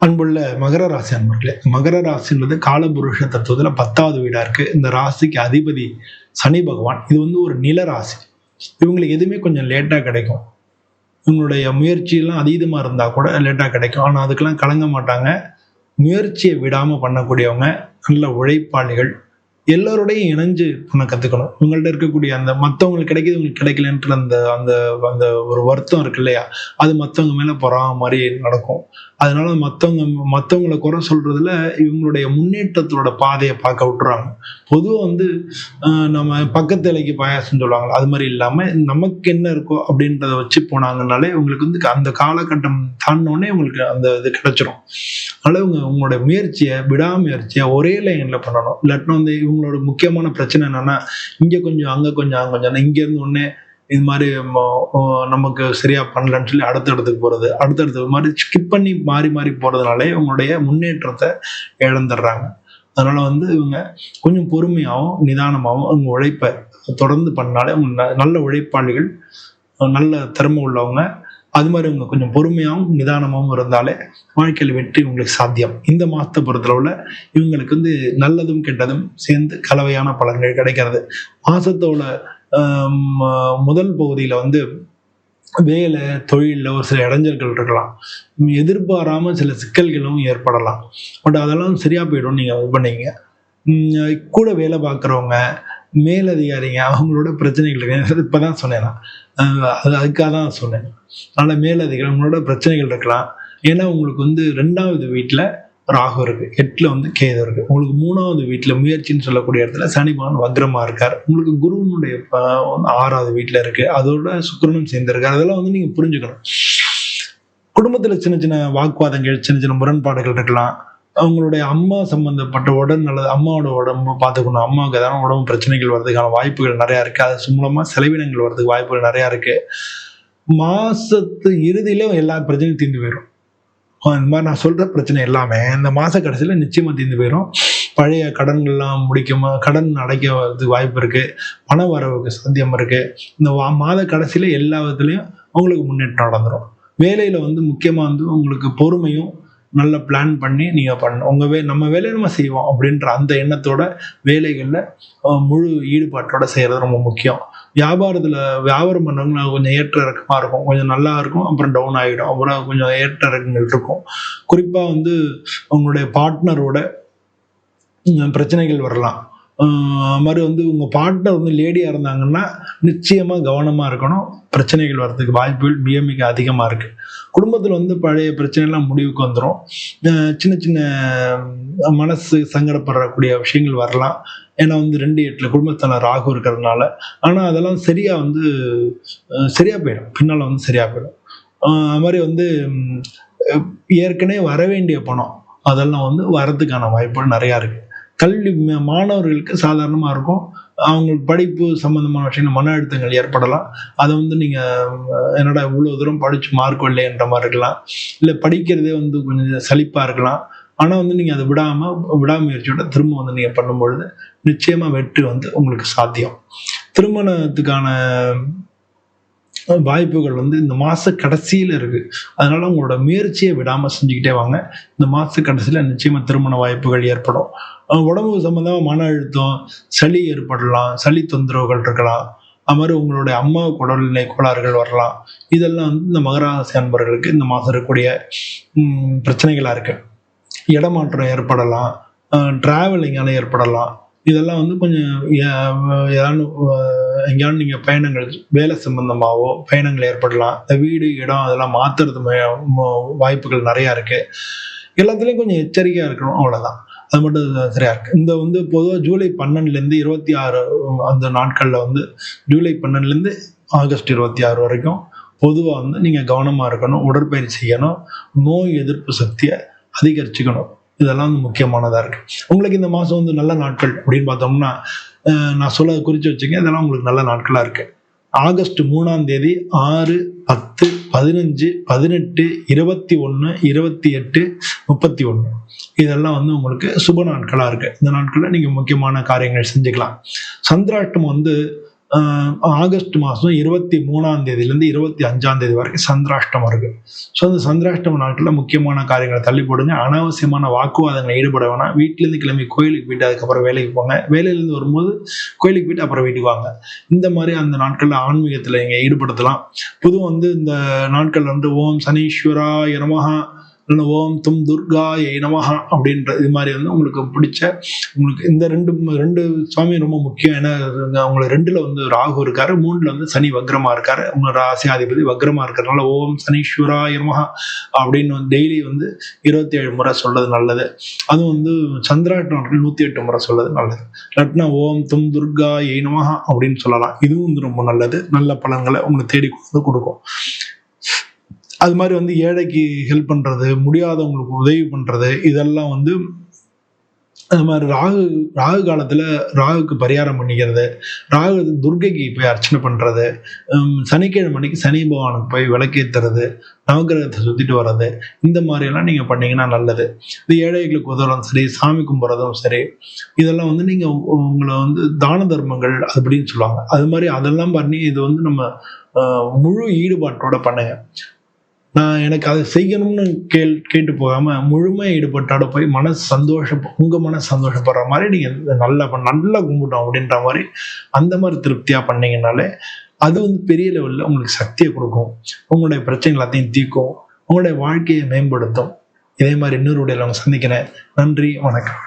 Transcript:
அன்புள்ள மகர ராசி அன்பர்களே, மகர ராசின்றது காலபுருஷ தத்துவத்துல 10வது வீடா இருக்கு. இந்த ராசிக்கு அதிபதி சனி பகவான். இது ஒரு நில ராசி. இவங்களுக்கு எதுவுமே கொஞ்சம் லேட்டா கிடைக்கும். இவங்களுடைய முயற்சியெல்லாம் அதீதமா இருந்தா கூட லேட்டா கிடைக்கும். ஆனா அதுக்கெல்லாம் கலங்க மாட்டாங்க. முயற்சியை விடாம பண்ணக்கூடியவங்க, நல்ல உழைப்பாளிகள். எல்லாரோடையும் இணைஞ்சு பண்ண கத்துக்கணும். இவங்கள்ட்ட இருக்கக்கூடிய அந்த மத்தவங்களுக்கு கிடைக்குது இவங்களுக்கு கிடைக்கலன்ற அந்த அந்த அந்த ஒரு வருத்தம் இருக்கு இல்லையா, அது மத்தவங்க மேல பொறாம மாதிரி நடக்கும். அதனால மத்தவங்களை குறை சொல்றதுல இவங்களுடைய முன்னேற்றத்தோட பாதையை பார்க்க விட்டுறாங்க. பொதுவா நம்ம பக்கத்து இலைக்கு பாயாசம் சொல்லுவாங்க, அது மாதிரி இல்லாம நமக்கு என்ன இருக்கோ அப்படின்றத வச்சு போனாங்கனாலே உங்களுக்கு அந்த காலகட்டம் தாண்டினோடனே உங்களுக்கு அந்த இது கிடைச்சிரும். அதனால உங்களுடைய முயற்சியை விடாமுயற்சியை ஒரே லைன்ல பண்ணணும். இல்லாட்டினா இவங்களோட முக்கியமான பிரச்சனை என்னன்னா, இங்க கொஞ்சம் அங்க கொஞ்சம் அங்க கொஞ்சம் இங்க இருந்து உடனே இது மாதிரி நமக்கு சரியா பண்ணலன்னு சொல்லி அடுத்த இடத்துக்கு போறது, அடுத்தடுத்த மாதிரி ஸ்கிப் பண்ணி மாறி மாறி போறதுனாலே உங்களுடைய முன்னேற்றத்தை இழந்துடுறாங்க. அதனால இவங்க கொஞ்சம் பொறுமையாகவும் நிதானமாகவும் அவங்க உழைப்பை தொடர்ந்து பண்ணாலே அவங்க நல்ல உழைப்பாளிகள், நல்ல திறமை உள்ளவங்க. அது மாதிரி அவங்க கொஞ்சம் பொறுமையாகவும் நிதானமாகவும் இருந்தாலே வாழ்க்கையில் வெற்றி உங்களுக்கு சாத்தியம். இந்த மாசத்தை பொறுத்தளவுல இவங்களுக்கு நல்லதும் கெட்டதும் சேர்ந்து கலவையான பலன்கள் கிடைக்கிறது. மாசத்தோட முதல் பகுதியில வேலை தொழிலில் ஒரு சில இடைஞ்சல்கள் இருக்கலாம். எதிர்பாராம சில சிக்கல்களும் ஏற்படலாம். பட் அதெல்லாம் சரியா போயிடும். நீங்க இது பண்ணீங்க. கூட வேலை பார்க்குறவங்க, மேலதிகாரிங்க, அவங்களோட பிரச்சனைகள் இருக்கு. இப்பதான் சொன்னேன், அதுக்காக தான் சொன்னேன். அதனால மேலதிகாரி அவங்களோட பிரச்சனைகள் இருக்கலாம். ஏன்னா உங்களுக்கு 2வது வீட்டுல ராகு இருக்கு, 8ல கேது இருக்கு. உங்களுக்கு 3வது வீட்டுல முயற்சின்னு சொல்லக்கூடிய இடத்துல சனி பகவான் வக்ரமா இருக்காரு. உங்களுக்கு குருவனுடைய 6வது வீட்டுல இருக்கு, அதோட சுக்கிரனும் சேர்ந்திருக்காரு. அதெல்லாம் நீங்க புரிஞ்சுக்கணும். குடும்பத்துல சின்ன சின்ன வாக்குவாதங்கள், சின்ன சின்ன முரண்பாடுகள் இருக்கலாம். அவங்களுடைய அம்மா சம்பந்தப்பட்ட அம்மாவோட உடம்பு பார்த்துக்கணும். அம்மாவுக்கு ஏதாவது உடம்பு பிரச்சனைகள் வர்றதுக்கான வாய்ப்புகள் நிறைய இருக்கு. அது மூலமா செலவினங்கள் வர்றதுக்கு வாய்ப்புகள் நிறைய இருக்கு. மாசத்து இறுதியில எல்லா பிரச்சனையும் தீர்ந்து போயிடும். இந்த மாதிரி நான் சொல்ற பிரச்சனை எல்லாமே இந்த மாச கடைசியில நிச்சயமா தீர்ந்து போயிடும். பழைய கடன்கள்லாம் கடன் அடைக்கிறதுக்கு வாய்ப்பு இருக்கு. பண வரவுக்கு சாத்தியம் இருக்கு. இந்த மாத கடைசியில எல்லா விதத்துலயும் உங்களுக்கு முன்னேற்றம் நடந்துடும். வேலையில முக்கியமா உங்களுக்கு பொறுமையும் நல்ல பிளான் பண்ணி நீங்க பண்ணணும். நம்ம வேலையை நம்ம செய்வோம் அப்படின்ற அந்த எண்ணத்தோட வேலைகள்ல முழு ஈடுபாட்டோட செய்யறது ரொம்ப முக்கியம். வியாபாரம் பண்ணவங்க கொஞ்சம் ஏற்ற இறக்கமா இருக்கும். கொஞ்சம் நல்லா இருக்கும், அப்புறம் டவுன் ஆகிடும். அப்புறம் கொஞ்சம் ஏற்ற இறக்கங்கள் இருக்கும். குறிப்பா உங்களுடைய பார்ட்னரோட பிரச்சனைகள் வரலாம். மாதிரி உங்க பார்ட்னர் லேடியா இருந்தாங்கன்னா நிச்சயமா கவனமா இருக்கணும். பிரச்சனைகள் வர்றதுக்கு வாய்ப்புகள் மிக மிக அதிகமா இருக்கு. குடும்பத்துல பழைய பிரச்சனை எல்லாம் முடிவுக்கு வந்துடும். சின்ன சின்ன மனசு சங்கடப்படக்கூடிய விஷயங்கள் வரலாம். ஏன்னா 2/8 குடும்பத்தான ராகு இருக்கிறதுனால. ஆனா அதெல்லாம் சரியா சரியா போயிடும். பின்னால சரியா போயிடும். அது மாதிரி ஏற்கனவே வர வேண்டிய பணம் அதெல்லாம் வரதுக்கான வாய்ப்புகள் நிறைய இருக்கு. கல்வி மாணவர்களுக்கு சாதாரணமா இருக்கும். அவங்களுக்கு படிப்பு சம்பந்தமான விஷயங்கள் மன அழுத்தங்கள் ஏற்படலாம். அதை நீங்க என்னடா இவ்வளவு தூரம் படிச்சு மார்க் இல்லைன்ற மாதிரி இருக்கலாம். இல்ல படிக்கிறதே கொஞ்சம் சலிப்பா இருக்கலாம். ஆனா நீங்க அதை விடாமுயற்சியோட திரும்ப நீங்க பண்ணும்பொழுது நிச்சயமா வெற்றி உங்களுக்கு சாத்தியம். திருமணத்துக்கான வாய்ப்புகள் இந்த மாச கடைசியில இருக்கு. அதனால உங்களோட முயற்சியை விடாம செஞ்சுக்கிட்டே வாங்க. இந்த மாச கடைசியில நிச்சயமா திருமண வாய்ப்புகள் ஏற்படும். உடம்பு சம்பந்தமா மன அழுத்தம், சளி ஏற்படலாம், சளி தொந்தரவுகள் இருக்கலாம். அது மாதிரி உங்களுடைய அம்மாவுக்கு உடல்நிலை கோளாறுகள் வரலாம். இதெல்லாம் இந்த மகராசி அன்பர்களுக்கு இந்த மாசம் இருக்கக்கூடிய பிரச்சனைகளா இருக்கு. இடமாற்றம் ஏற்படலாம், டிராவலிங்கால ஏற்படலாம். இதெல்லாம் கொஞ்சம் எங்கேயாவது நீங்க பயணங்கள் வேலை சம்பந்தமாவோ பயணங்கள் ஏற்படலாம். இந்த வீடு இடம் அதெல்லாம் மாத்துறது வாய்ப்புகள் நிறைய இருக்கு. எல்லாத்துலயும் கொஞ்சம் எச்சரிக்கையா இருக்கணும், அவ்வளவுதான். அது மட்டும் சரியா இருக்கு. இந்த பொதுவாக ஜூலை 12லேருந்து 26 அந்த நாட்கள்ல ஜூலை 12லேருந்து ஆகஸ்ட் 26 வரைக்கும் பொதுவா நீங்க கவனமா இருக்கணும். உடற்பயிற்சி செய்யணும். நோய் எதிர்ப்பு சக்தியை அதிகரிச்சுக்கணும். இதெல்லாம் முக்கியமானதா இருக்கு. உங்களுக்கு இந்த மாசம் நல்ல நாட்கள் அப்படின்னு பார்த்தோம்னா, நான் சொல்ல குறிச்சு வச்சுங்க, இதெல்லாம் உங்களுக்கு நல்ல நாட்களா இருக்கு. ஆகஸ்ட் 3ஆம் தேதி 6, 10, 15, 18, 21, 28, 31 இதெல்லாம் உங்களுக்கு சுப நாட்களா இருக்கு. இந்த நாட்கள்ல நீங்க முக்கியமான காரியங்கள் செஞ்சுக்கலாம். சந்திராஷ்டம் ஆகஸ்ட் மாதம் 23ஆம் தேதியிலேருந்து 25ஆம் தேதி வரைக்கும் சந்திராஷ்டமம் இருக்கு. ஸோ அந்த சந்திராஷ்டம நாட்களில் முக்கியமான காரியங்களை தள்ளி போடுங்க. அனாவசியமான வாக்குவாதங்களை ஈடுபட வேணாம். வீட்டிலேருந்து கிளம்பி கோயிலுக்கு போயிட்டு அதுக்கப்புறம் வேலைக்கு போங்க. வேலையிலேருந்து வரும்போது கோயிலுக்கு போயிட்டு அப்புறம் வீட்டுக்கு வாங்க. இந்த மாதிரி அந்த நாட்களில் ஆன்மீகத்தில் நீங்கள் ஈடுபடுத்தலாம். பொதுவாக இந்த நாட்கள் ஓம் சனீஸ்வராய நமஹ, ஓம் தும் துர்காயை நமஹா அப்படின்ற இது மாதிரி உங்களுக்கு பிடிச்ச உங்களுக்கு இந்த ரெண்டு சுவாமி ரொம்ப முக்கியம். ஏன்னா உங்களுக்கு 2ல ராகு இருக்காரு, 3ல சனி வக்ரமா இருக்காரு. உங்க ராசியாதிபதி வக்ரமா இருக்கிறதுனால ஓம் சனீஸ்வராய நமஹா அப்படின்னு டெய்லி 27 முறை சொல்றது நல்லது. அதுவும் சந்திராஷ்டமம் 108 முறை சொல்றது நல்லது. இல்லாட்டினா ஓம் தும் துர்காயை நமஹா அப்படின்னு சொல்லலாம். இதுவும் ரொம்ப நல்லது. நல்ல பலன்களை உங்களுக்கு தேடி கொடுக்கும். அது மாதிரி ஏழைக்கு ஹெல்ப் பண்றது, முடியாதவங்களுக்கு உதவி பண்றது, இதெல்லாம் அது மாதிரி ராகு காலத்துல ராகுக்கு பரிகாரம் பண்ணிக்கிறது, ராகு துர்க்கைக்கு போய் அர்ச்சனை பண்றது, சனிக்கிழமை அன்னைக்கு சனி பகவானுக்கு போய் விளக்கேற்றுறது, நவகிரகத்தை சுத்திட்டு வர்றது, இந்த மாதிரி எல்லாம் நீங்க பண்ணீங்கன்னா நல்லது. இது ஏழைகளுக்கு உதவுறதும் சரி, சாமி கும்பிட்றதும் சரி, இதெல்லாம் நீங்க உங்களை தான தர்மங்கள் அப்படின்னு சொல்லுவாங்க. அது மாதிரி அதெல்லாம் பண்ணி இது நம்ம முழு ஈடுபாட்டோட பண்ணுங்க. நான் எனக்கு அதை செய்யணும்னு கேட்டு போகாம முழுமையா ஈடுபட்டாட போய் உங்க மனசு சந்தோஷப்படுற மாதிரி நீங்க நல்லா கும்பிட்டோம் அப்படின்ற மாதிரி அந்த மாதிரி திருப்தியா பண்ணீங்கன்னாலே அது பெரிய லெவல்ல உங்களுக்கு சக்தியை கொடுக்கும். உங்களுடைய பிரச்சனை எல்லாத்தையும் தீர்க்கும். உங்களுடைய வாழ்க்கையை மேம்படுத்தும். இதே மாதிரி இன்னொரு உடைய சந்திக்கிறேன். நன்றி, வணக்கம்.